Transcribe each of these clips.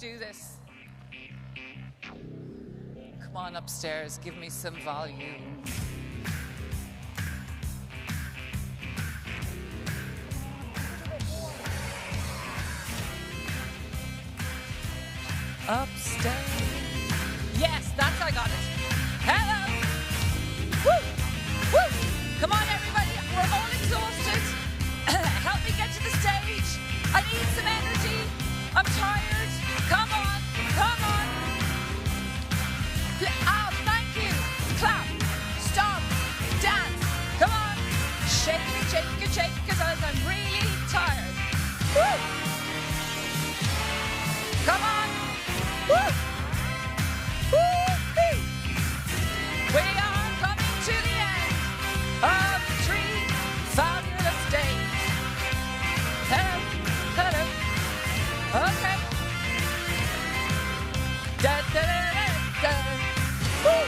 do this. Come on upstairs, give me some volume. Upstairs. Yes, I got it. Hello. Woo. Woo. Come on, everybody. We're all exhausted. Help me get to the stage. I need some energy. I'm tired. Come on. Come on. Oh, thank you. Clap. Stomp. Dance. Come on. Shake it, because I'm really tired. Woo. Come on. Woo. Woo-hoo. We are coming to the end of 3 fabulous days. Hello, hello. Okay. Da, da, da, da, da. Woo.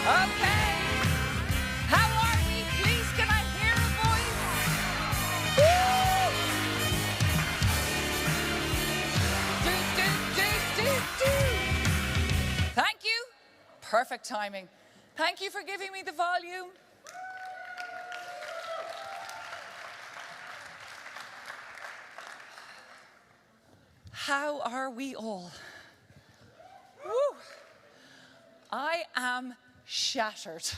Okay. How are we? Please, can I hear a voice? Woo. Thank you. Perfect timing. Thank you for giving me the volume. How are we all? Woo. I am shattered.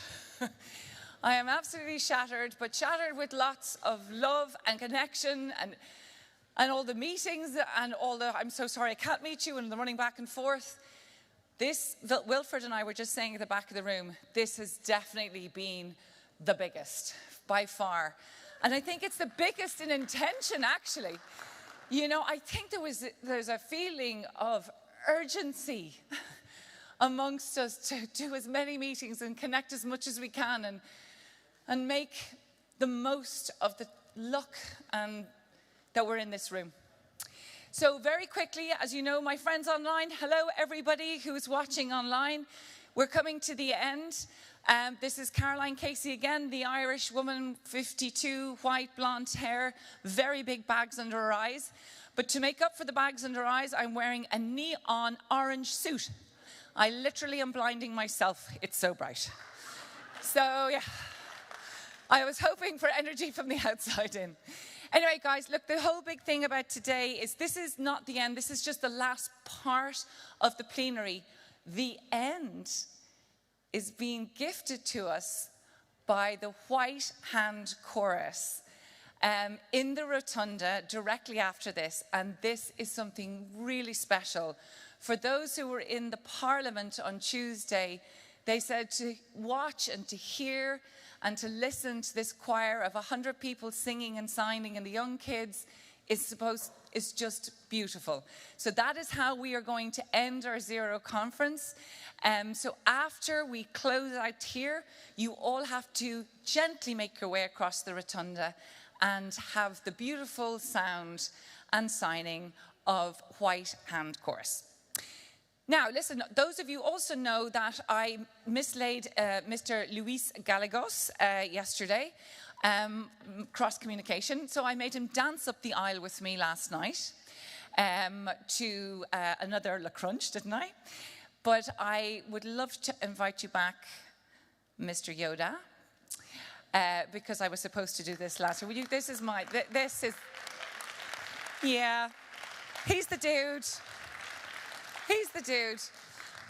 I am absolutely shattered, but shattered with lots of love and connection and all the meetings and all the, I'm so sorry I can't meet you, and the running back and forth. This, Wilfred and I were just saying at the back of the room, this has definitely been the biggest by far. And I think it's the biggest in intention, actually. You know, I think there's a feeling of urgency amongst us to do as many meetings and connect as much as we can and make the most of the luck that we're in this room. So very quickly, as you know, my friends online, hello everybody who's watching online. We're coming to the end. This is Caroline Casey again, the Irish woman, 52, white, blonde hair, very big bags under her eyes. But to make up for the bags under her eyes, I'm wearing a neon orange suit. I literally am blinding myself. It's so bright. So yeah, I was hoping for energy from the outside in. Anyway, guys, look, the whole big thing about today is this is not the end. This is just the last part of the plenary. The end is being gifted to us by the White Hand Chorus in the rotunda directly after this. And this is something really special. For those who were in the Parliament on Tuesday, they said to watch and to hear and to listen to this choir of 100 people singing and signing, and the young kids is just beautiful. So that is how we are going to end our Zero conference. So after we close out here, you all have to gently make your way across the rotunda and have the beautiful sound and signing of White Hand Chorus. Now, listen, those of you also know that I mislaid Mr. Luis Gallegos yesterday, cross-communication. So I made him dance up the aisle with me last night to another La Crunch, didn't I? But I would love to invite you back, Mr. Yoda, because I was supposed to do this last year. Yeah, he's the dude. He's the dude.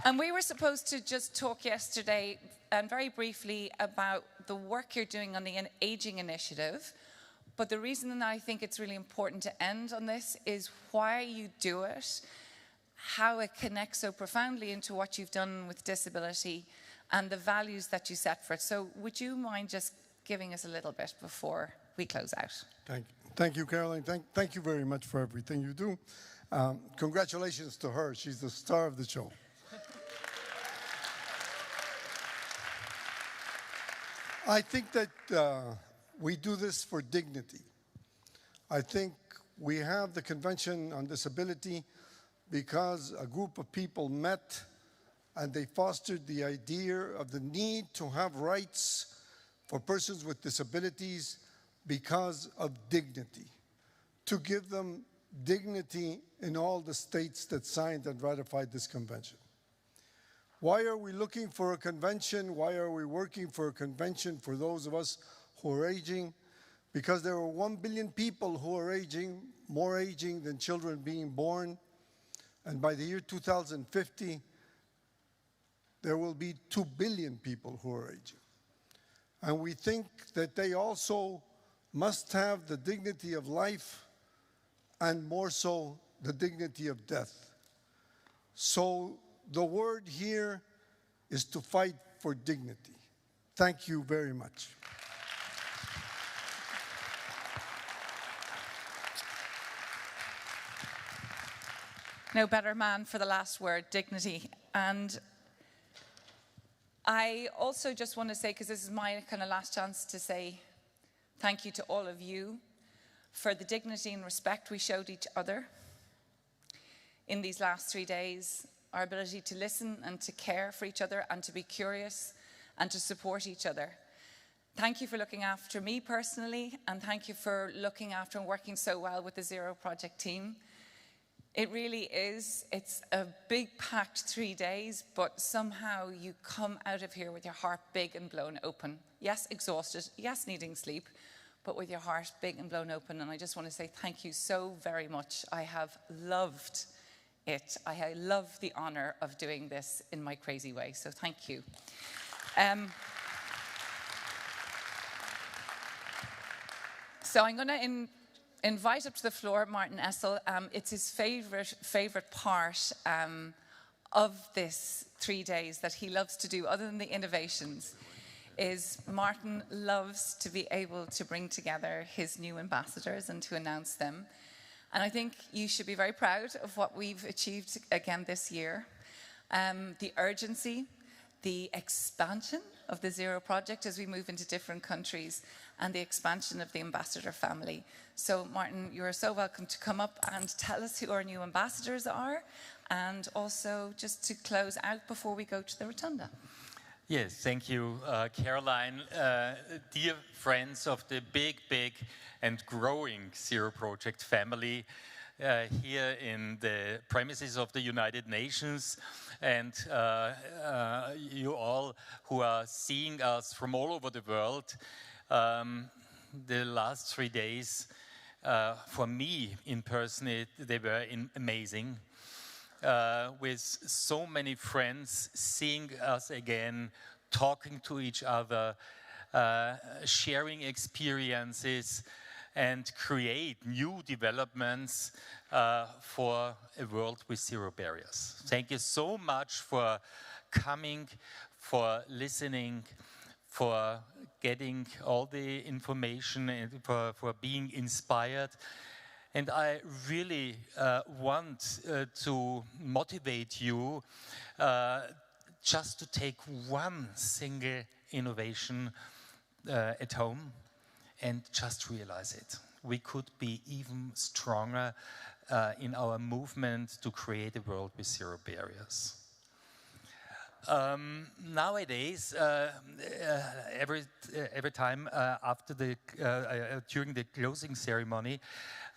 And we were supposed to just talk yesterday and very briefly about the work you're doing on the Aging Initiative. But the reason that I think it's really important to end on this is why you do it, how it connects so profoundly into what you've done with disability and the values that you set for it. So would you mind just giving us a little bit before we close out? Thank you, Caroline. Thank you very much for everything you do. Congratulations to her. She's the star of the show. I think that we do this for dignity. I think we have the Convention on Disability because a group of people met and they fostered the idea of the need to have rights for persons with disabilities because of dignity, to give them dignity in all the states that signed and ratified this convention. Why are we looking for a convention? Why are we working for a convention for those of us who are aging? Because there are 1 billion people who are aging, more aging than children being born. And by the year 2050, there will be 2 billion people who are aging. And we think that they also must have the dignity of life and more so the dignity of death. So the word here is to fight for dignity. Thank you very much. No better man for the last word, dignity. And I also just want to say, because this is my kind of last chance to say thank you to all of you for the dignity and respect we showed each other in these last 3 days, our ability to listen and to care for each other and to be curious and to support each other. Thank you for looking after me personally, and thank you for looking after and working so well with the Zero Project team. It really is. It's a big packed 3 days, but somehow you come out of here with your heart big and blown open. Yes, exhausted. Yes, needing sleep, but with your heart big and blown open. And I just want to say thank you so very much. I have loved it. I love the honor of doing this in my crazy way. So thank you. So I'm going to invite up to the floor Martin Essl. It's his favorite part of this 3 days that he loves to do, other than the innovations, is Martin loves to be able to bring together his new ambassadors and to announce them. And I think you should be very proud of what we've achieved again this year. The urgency, the expansion of the Zero Project as we move into different countries, and the expansion of the ambassador family. So Martin, you are so welcome to come up and tell us who our new ambassadors are, and also just to close out before we go to the Rotunda. Yes, thank you, Caroline. Dear friends of the big and growing Zero Project family, here in the premises of the United Nations, and you all who are seeing us from all over the world. The last 3 days, for me in person, they were amazing. With so many friends, seeing us again, talking to each other, sharing experiences, and create new developments for a world with zero barriers. Thank you so much for coming, for listening, for getting all the information, and for being inspired. And I really want to motivate you just to take one single innovation at home and just realize it. We could be even stronger in our movement to create a world with zero barriers. Nowadays, every time after during the closing ceremony,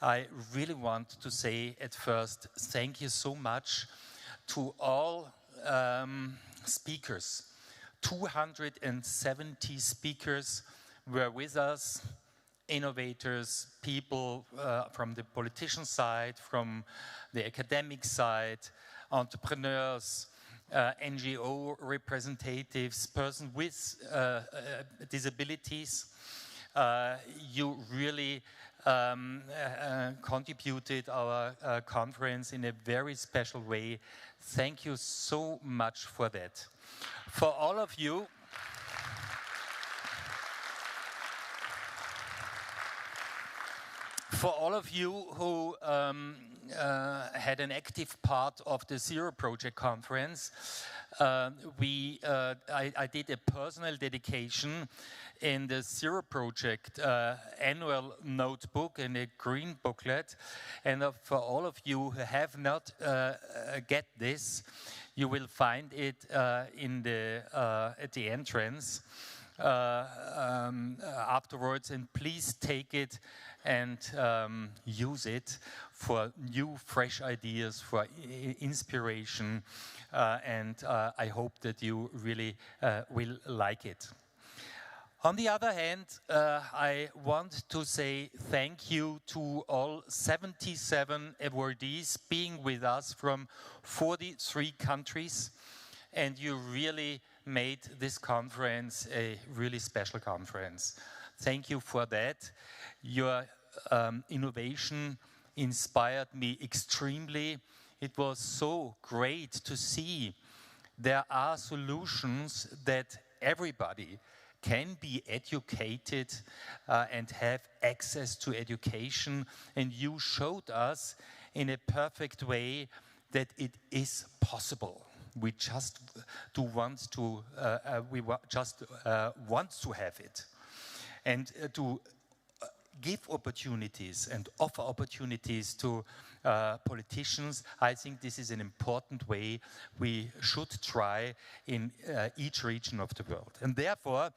I really want to say at first, thank you so much to all speakers. 270 speakers were with us, innovators, people from the politician side, from the academic side, entrepreneurs, NGO representatives, persons with disabilities. You really contributed our conference in a very special way. Thank you so much for that. For all of you, who had an active part of the Zero Project conference, I did a personal dedication in the Zero Project annual notebook and a green booklet. And for all of you who have not get this, you will find it in at the entrance afterwards. And please take it and use it for new, fresh ideas, for inspiration, and I hope that you really will like it. On the other hand, I want to say thank you to all 77 awardees being with us from 43 countries, and you really made this conference a really special conference. Thank you for that. Your innovation inspired me extremely. It was so great to see there are solutions that everybody can be educated and have access to education. And you showed us in a perfect way that it is possible. We just want to have it, and to give opportunities and offer opportunities to politicians. I think this is an important way we should try in each region of the world. And therefore,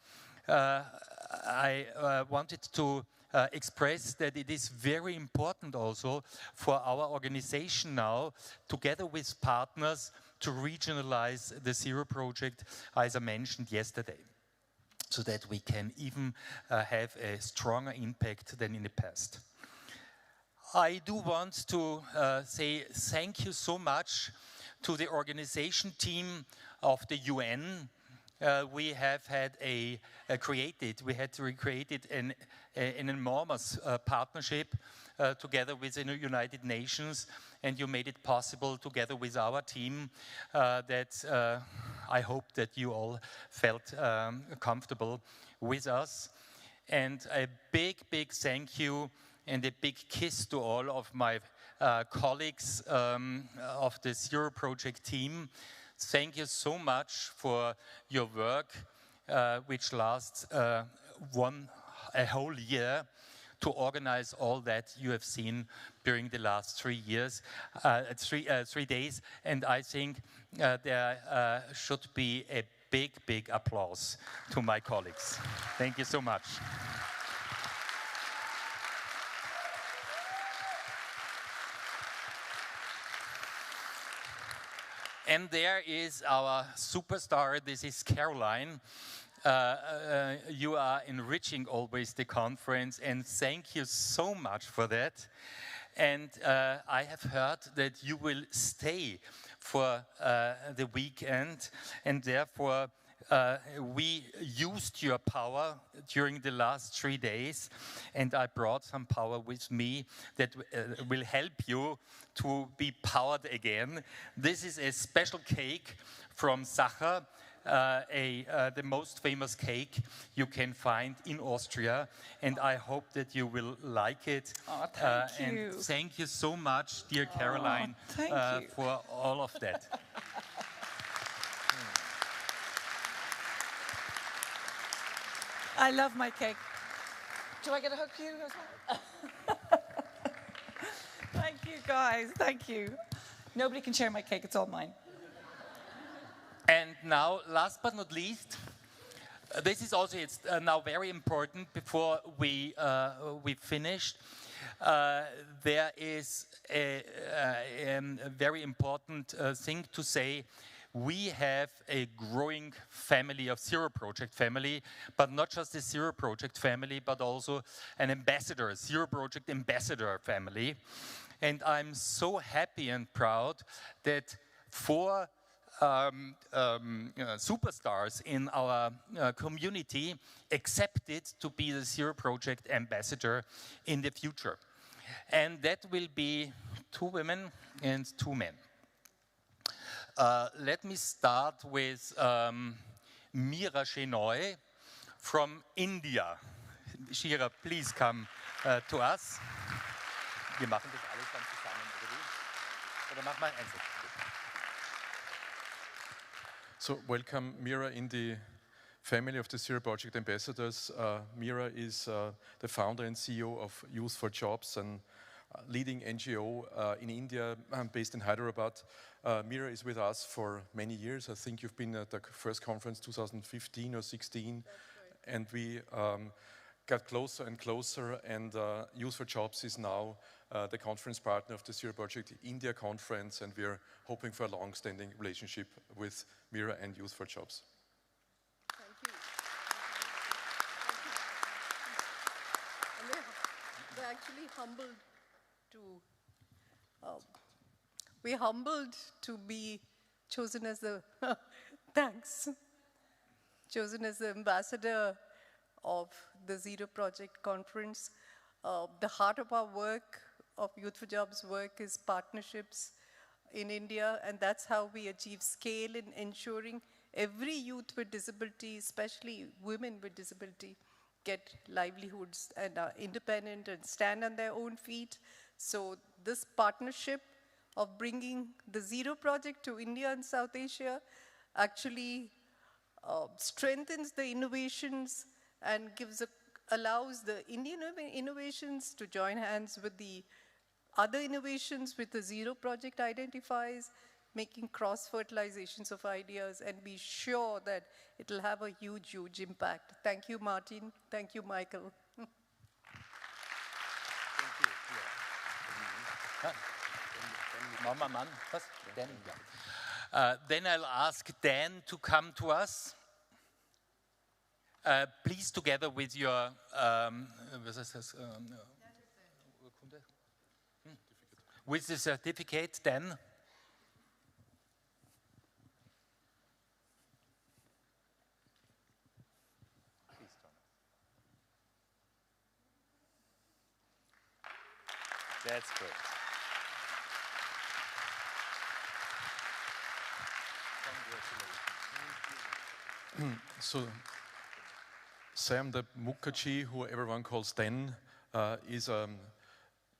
I wanted to express that it is very important also for our organization now, together with partners, to regionalize the Zero project, as I mentioned yesterday, so that we can even have a stronger impact than in the past. I do want to say thank you so much to the organization team of the UN. We have had recreated an enormous partnership together with the United Nations, and you made it possible together with our team that I hope that you all felt comfortable with us. And a big, big thank you and a big kiss to all of my colleagues of the Zero project team. Thank you so much for your work, which lasts a whole year, to organize all that you have seen during the last 3 years, 3 days. And I think there should be a big, big applause to my colleagues. Thank you so much. And there is our superstar. This is Caroline. You are enriching always the conference, and thank you so much for that. And I have heard that you will stay for the weekend, and therefore we used your power during the last 3 days, and I brought some power with me that will help you to be powered again. This is a special cake from Sacher, the most famous cake you can find in Austria, and I hope that you will like it. Oh, thank you. And thank you so much, dear Caroline, for all of that. I love my cake. Do I get a hug for you as well? Thank you, guys. Thank you. Nobody can share my cake. It's all mine. And now, last but not least, this is also now very important before we finished. There is a very important thing to say. We have a growing family of Zero project family, but not just a Zero project family, but also an ambassador, Zero project ambassador family. And I'm so happy and proud that 4 superstars in our community accepted to be the Zero project ambassador in the future. And that will be 2 women and 2 men. Let me start with Meera Shenoy from India. Shira, please come to us. Wir machen das alles dann zusammen, oder machen wir einzeln? So, welcome Meera in the family of the Zero Project Ambassadors. Meera is the founder and CEO of Youth for Jobs, and leading NGO in India, based in Hyderabad. Meera is with us for many years. I think you've been at the first conference 2015 or 16, and we got closer and closer, and Youth for Jobs is now the conference partner of the Zero Project India conference, and we are hoping for a long-standing relationship with Mira and Youth for Jobs. Thank you. And we're actually humbled to, we're humbled to be chosen as the, thanks, chosen as the ambassador of the Zero Project Conference. The heart of our work, of Youth for Jobs work, is partnerships in India, and that's how we achieve scale in ensuring every youth with disability, especially women with disability, get livelihoods and are independent and stand on their own feet. So this partnership of bringing the Zero Project to India and South Asia actually strengthens the innovations and allows the Indian innovations to join hands with the other innovations with the Zero Project identifies, making cross-fertilizations of ideas, and be sure that it will have a huge, huge impact. Thank you, Martin. Thank you, Michael. Then I'll ask Dan to come to us. Please, together with your with the certificate, Dan. That's great. So Sam Mukherjee, who everyone calls Dan, is a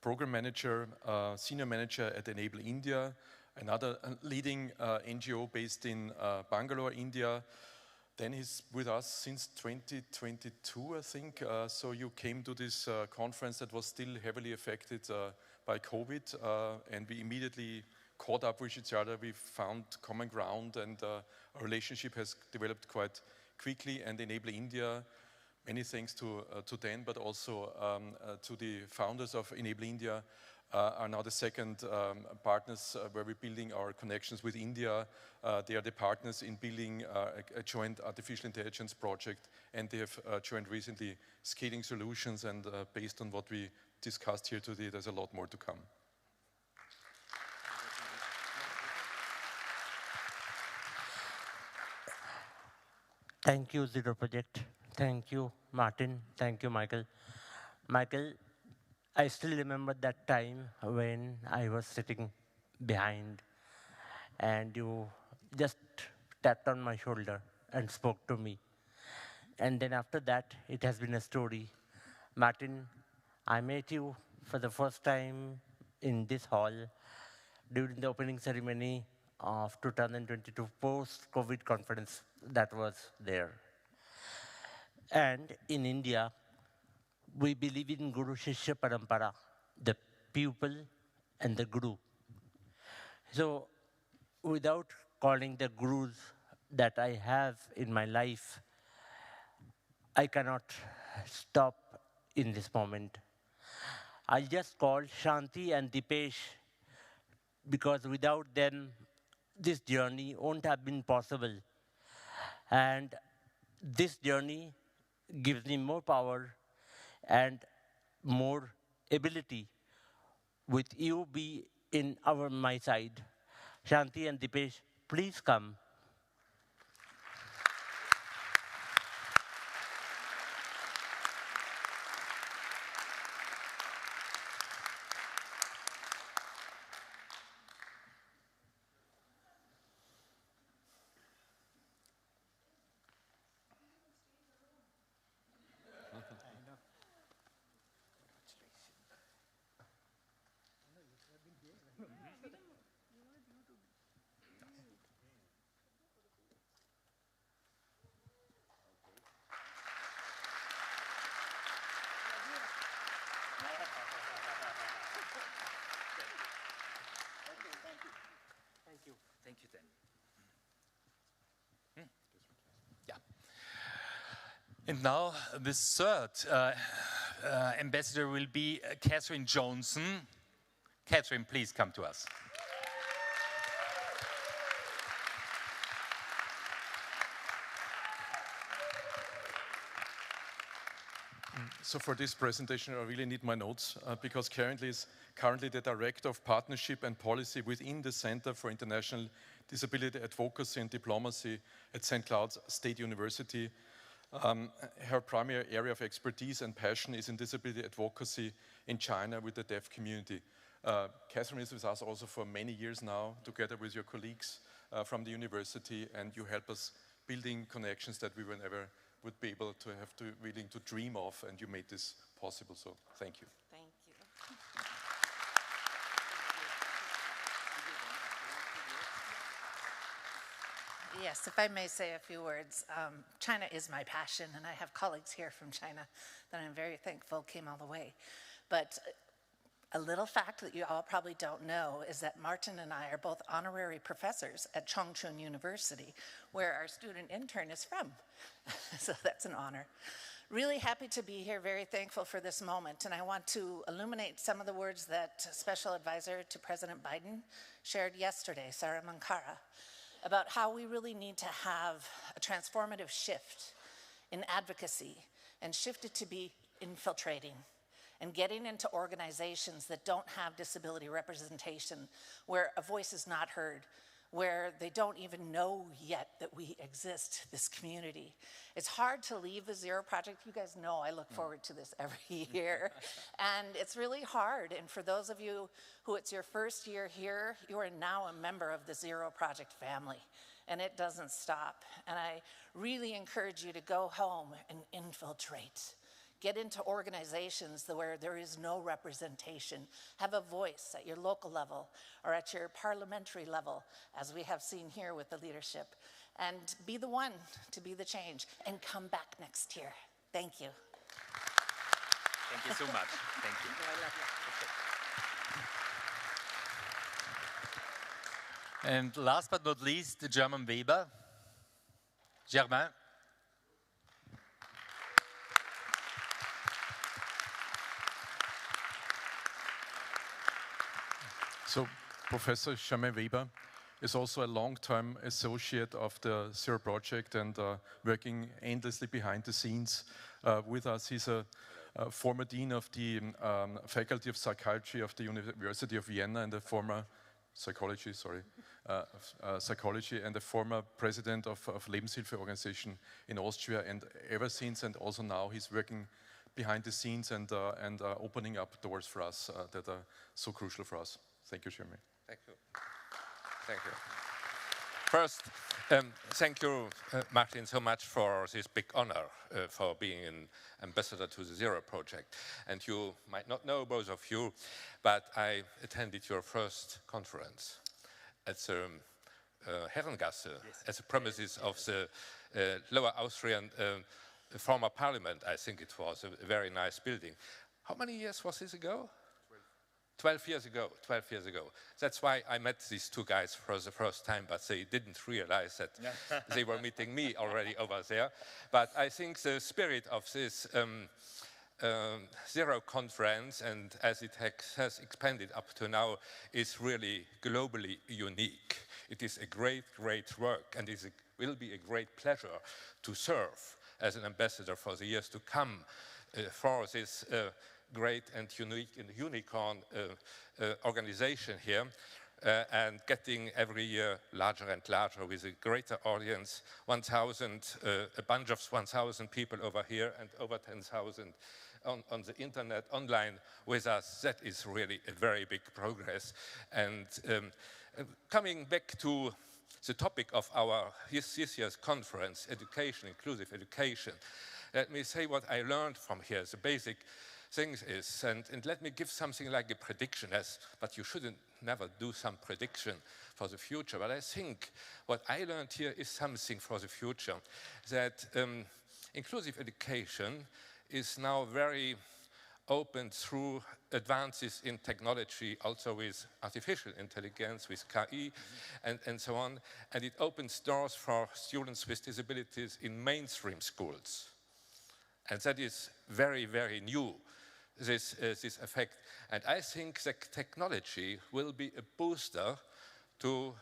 program manager, senior manager at Enable India, another leading NGO based in Bangalore, India. Dan is with us since 2022, I think. So you came to this conference that was still heavily affected by COVID, and we immediately caught up with each other. We found common ground, and our relationship has developed quite quickly. And Enable India, many thanks to Dan, but also to the founders of Enable India, are now the second partners where we're building our connections with India. They are the partners in building a joint artificial intelligence project, and they have joined recently scaling solutions, and based on what we discussed here today, there's a lot more to come. Thank you, Zero Project. Thank you, Martin. Thank you, Michael. Michael, I still remember that time when I was sitting behind and you just tapped on my shoulder and spoke to me. And then after that, it has been a story. Martin, I met you for the first time in this hall during the opening ceremony of 2022 post-COVID conference that was there. And in India, we believe in Guru Shishya Parampara, the pupil and the Guru. So without calling the Gurus that I have in my life, I cannot stop in this moment. I just call Shanti and Dipesh because without them, this journey won't have been possible. And this journey gives me more power and more ability with you be in my side. Shanti and Dipesh, please come. Thank you, Dan. And now the third ambassador will be Catherine Johnson. Catherine, please come to us. So for this presentation, I really need my notes because Karen is currently the Director of Partnership and Policy within the Center for International Disability Advocacy and Diplomacy at St. Cloud's State University. Her primary area of expertise and passion is in disability advocacy in China with the deaf community. Catherine is with us also for many years now, together with your colleagues from the university, and you help us building connections that we were never would be able to have to willing to dream of, and you made this possible. So thank you. Thank you. Yes, if I may say a few words, China is my passion, and I have colleagues here from China that I'm very thankful came all the way. But a little fact that you all probably don't know is that Martin and I are both honorary professors at Chongqing University, where our student intern is from. So that's an honor. Really happy to be here, very thankful for this moment, and I want to illuminate some of the words that Special Advisor to President Biden shared yesterday, Sarah Mankara, about how we really need to have a transformative shift in advocacy and shift it to be infiltrating and getting into organizations that don't have disability representation, where a voice is not heard, where they don't even know yet that we exist, this community. It's hard to leave the Zero Project. You guys know I look forward to this every year. And it's really hard. And for those of you who it's your first year here, you are now a member of the Zero Project family. And it doesn't stop. And I really encourage you to go home and infiltrate. Get into organizations where there is no representation. Have a voice at your local level or at your parliamentary level, as we have seen here with the leadership. And be the one to be the change. And come back next year. Thank you. Thank you so much. Thank you. I love you. And last but not least, the German Weber. Germain. So Professor Germain Weber is also a long-term associate of the Zero Project and working endlessly behind the scenes with us. He's a former dean of the Faculty of Psychiatry of the University of Vienna and a former psychology and a former president of Lebenshilfe organization in Austria, and ever since and also now he's working behind the scenes and opening up doors for us that are so crucial for us. Thank you, Jeremy. Thank you. Thank you. First, thank you, Martin, so much for this big honor for being an ambassador to the Zero Project. And you might not know, both of you, but I attended your first conference at the Herrengasse, at the premises of the Lower Austrian former parliament. I think it was a very nice building. How many years was this ago? 12 years ago, 12 years ago. That's why I met these two guys for the first time, but they didn't realize that they were meeting me already over there. But I think the spirit of this Zero conference, and as it has expanded up to now, is really globally unique. It is a great, great work, and it will be a great pleasure to serve as an ambassador for the years to come for this great and unique and unicorn organization here, and getting every year larger and larger with a greater audience, 1,000, a bunch of 1,000 people over here and over 10,000 on the internet, online with us. That is really a very big progress. And coming back to the topic of our this year's conference, education, inclusive education, let me say what I learned from here, the basic things is, and let me give something like a prediction, but you shouldn't never do some prediction for the future. But I think what I learned here is something for the future, that inclusive education is now very open through advances in technology, also with artificial intelligence, with KI, and so on. And it opens doors for students with disabilities in mainstream schools. And that is very, very new, this effect. And I think that technology will be a booster to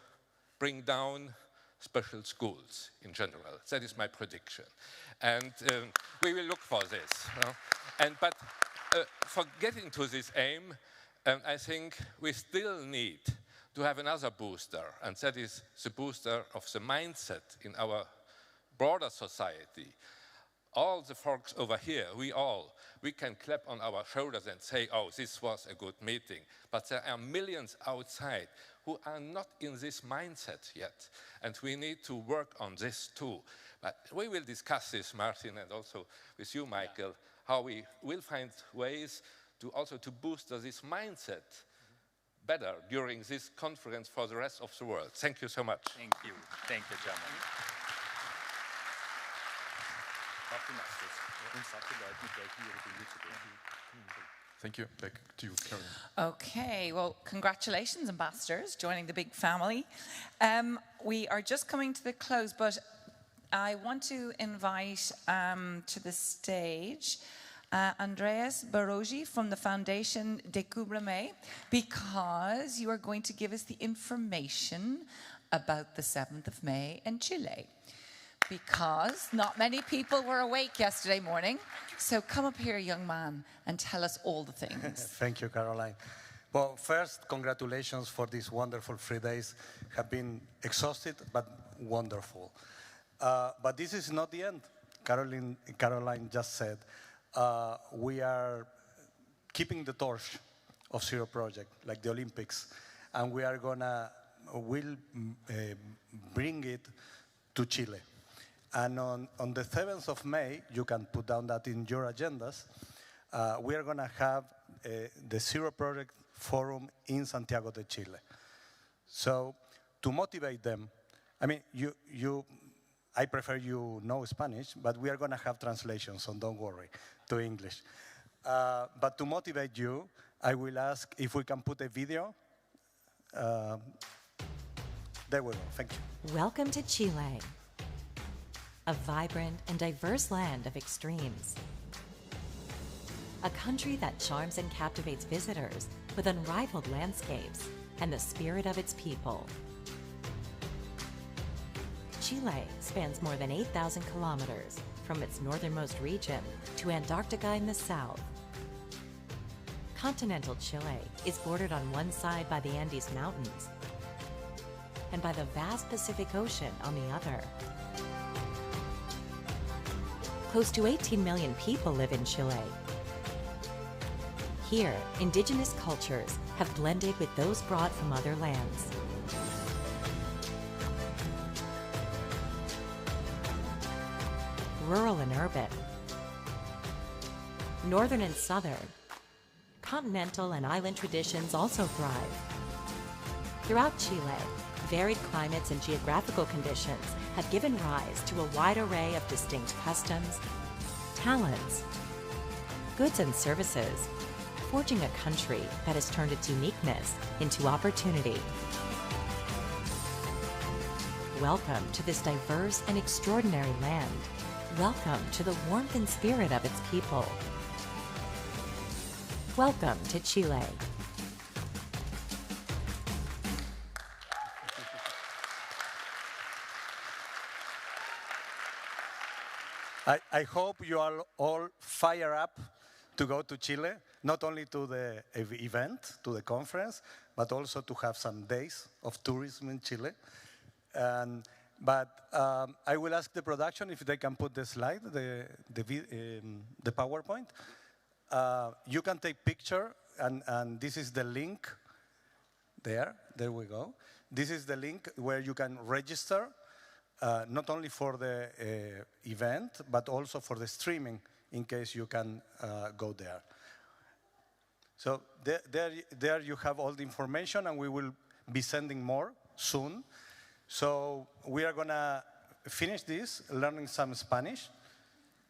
bring down special schools in general. That is my prediction. And we will look for this. But for getting to this aim, I think we still need to have another booster, and that is the booster of the mindset in our broader society. All the folks over here, we can clap on our shoulders and say, oh, this was a good meeting. But there are millions outside who are not in this mindset yet. And we need to work on this too. But we will discuss this, Martin, and also with you, Michael, how we will find ways to also to boost this mindset better during this conference for the rest of the world. Thank you so much. Thank you. Thank you, German. Thank you. Back to you, Caroline. Okay, well, congratulations, ambassadors, joining the big family. We are just coming to the close, but I want to invite to the stage Andreas Baroggi from the Foundation Découvre May, because you are going to give us the information about the 7th of May in Chile. Because not many people were awake yesterday morning. So come up here, young man, and tell us all the things. Thank you, Caroline. Well, first, congratulations for these wonderful 3 days. Have been exhausted, but wonderful. But this is not the end. Caroline just said, we are keeping the torch of Zero Project, like the Olympics, and we'll bring it to Chile. And on the 7th of May, you can put down that in your agendas, we are going to have the Zero Project Forum in Santiago de Chile. So to motivate them, I mean, I prefer you know Spanish, but we are going to have translations, so don't worry, to English. But to motivate you, I will ask if we can put a video. There we go. Thank you. Welcome to Chile, a vibrant and diverse land of extremes. A country that charms and captivates visitors with unrivaled landscapes and the spirit of its people. Chile spans more than 8,000 kilometers from its northernmost region to Antarctica in the south. Continental Chile is bordered on one side by the Andes Mountains and by the vast Pacific Ocean on the other. Close to 18 million people live in Chile. Here, indigenous cultures have blended with those brought from other lands. Rural and urban, northern and southern, continental and island traditions also thrive. Throughout Chile, varied climates and geographical conditions have given rise to a wide array of distinct customs, talents, goods and services, forging a country that has turned its uniqueness into opportunity. Welcome to this diverse and extraordinary land. Welcome to the warmth and spirit of its people. Welcome to Chile. I hope you are all fired up to go to Chile, not only to the event, to the conference, but also to have some days of tourism in Chile. But I will ask the production if they can put the slide, the PowerPoint. You can take picture, and this is the link there. There we go. This is the link where you can register, not only for the event, but also for the streaming, in case you can go there. So there you have all the information, and we will be sending more soon. So we are going to finish this, learning some Spanish.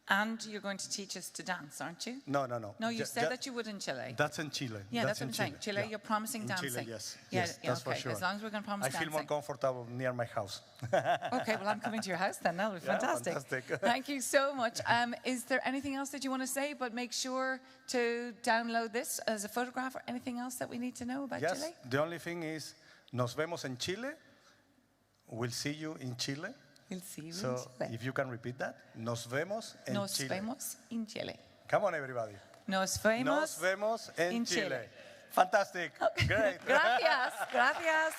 And you're going to teach us to dance, aren't you? No, no, no. No, you said that you would in Chile. That's in Chile. Yeah, that's what I'm saying. Chile, Yeah. you're promising in dancing. Chile, yes. Yeah, Yes, that's okay. for sure. As long as we're going to promise I dancing. feel more comfortable near my house. Okay, well, I'm coming to your house then. That'll be Yeah, fantastic. fantastic. Thank you so much. Is there anything else that you want to say? But make sure to download this as a photograph or anything else that we need to know about Yes, Chile? the only thing is, nos vemos en Chile. We'll see you in Chile. We'll see you So in Chile. if you can repeat that, nos vemos en Nos Chile. vemos en Chile. Come on, everybody. Nos vemos, Nos vemos en en Chile. Chile. Fantastic. Great. Gracias, gracias.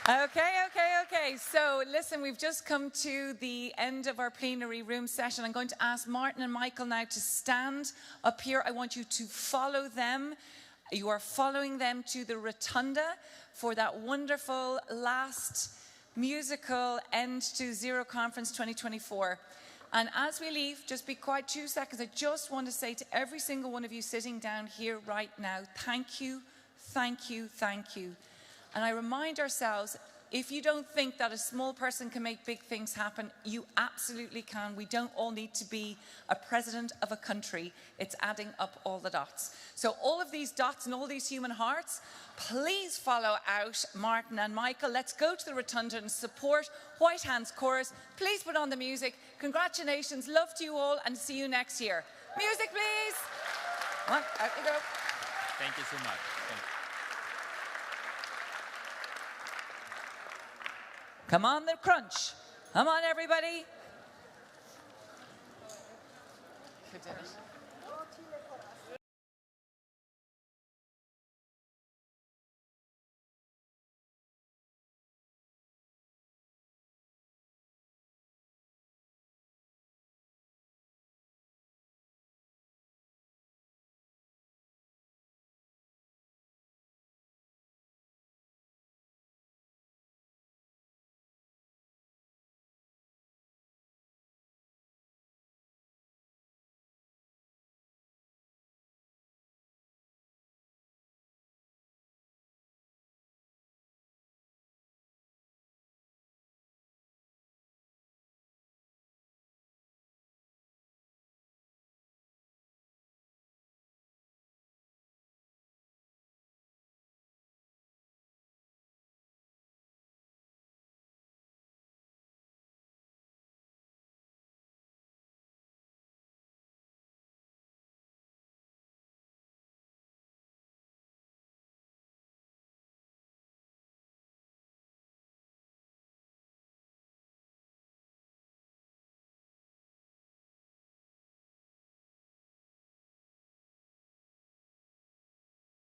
Okay. So listen, we've just come to the end of our plenary room session. I'm going to ask Martin and Michael now to stand up here. I want you to follow them. You are following them to the rotunda for that wonderful last musical End to Zero Conference 2024. And as we leave, just be quiet 2 seconds. I just want to say to every single one of you sitting down here right now, thank you, thank you, thank you. And I remind ourselves, if you don't think that a small person can make big things happen, you absolutely can. We don't all need to be a president of a country. It's adding up all the dots. So all of these dots and all these human hearts, please follow out Martin and Michael. Let's go to the rotunda and support White Hands Chorus. Please put on the music. Congratulations, love to you all, and see you next year. Music, please. Come on, out you go. Thank you so much. Thank you. Come on, the crunch. Come on, everybody. Who did it?